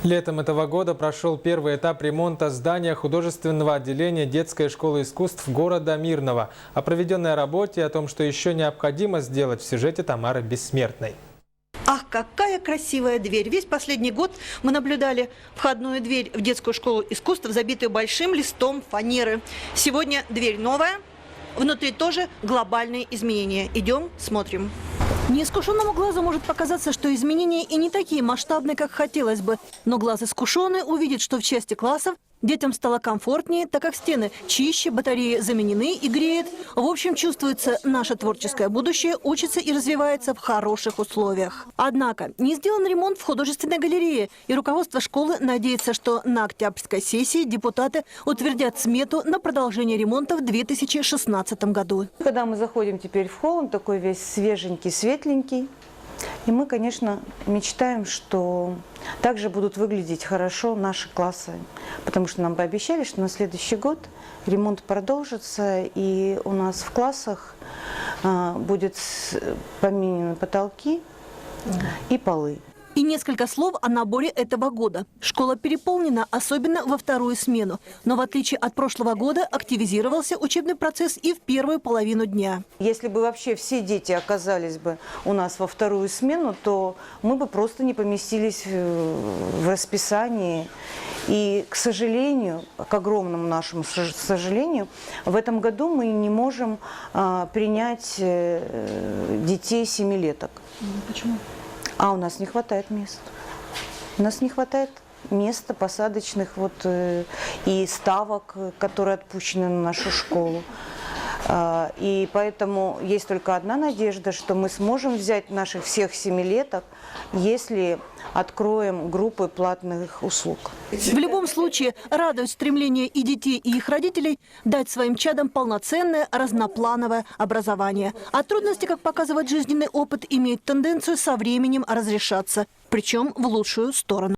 Летом этого года прошел первый этап ремонта здания художественного отделения детской школы искусств города Мирного. О проведенной работе и о том, что еще необходимо сделать, в сюжете Тамары Бессмертной. Ах, какая красивая дверь! Весь последний год мы наблюдали входную дверь в детскую школу искусств, забитую большим листом фанеры. Сегодня дверь новая, внутри тоже глобальные изменения. Идем, смотрим. Неискушенному глазу может показаться, что изменения и не такие масштабные, как хотелось бы. Но глаз искушенный увидит, что в части классов детям стало комфортнее, так как стены чище, батареи заменены и греет. В общем, чувствуется, наше творческое будущее учится и развивается в хороших условиях. Однако не сделан ремонт в художественной галерее, и руководство школы надеется, что на октябрьской сессии депутаты утвердят смету на продолжение ремонта в 2016 году. Когда мы заходим теперь в холл, он такой весь свеженький, светленький. И мы, конечно, мечтаем, что также будут выглядеть хорошо наши классы. Потому что нам пообещали, что на следующий год ремонт продолжится, и у нас в классах будут поменены потолки и полы. И несколько слов о наборе этого года. Школа переполнена, особенно во вторую смену. Но в отличие от прошлого года активизировался учебный процесс и в первую половину дня. Если бы вообще все дети оказались бы у нас во вторую смену, то мы бы просто не поместились в расписании. И, к сожалению, к огромному нашему сожалению, в этом году мы не можем принять детей 7-леток. Почему? А у нас не хватает мест. У нас не хватает места посадочных и ставок, которые отпущены на нашу школу. И поэтому есть только одна надежда, что мы сможем взять наших всех 7-леток, если откроем группы платных услуг. В любом случае, радует стремление и детей, и их родителей дать своим чадам полноценное разноплановое образование. А трудности, как показывает жизненный опыт, имеют тенденцию со временем разрешаться, причем в лучшую сторону.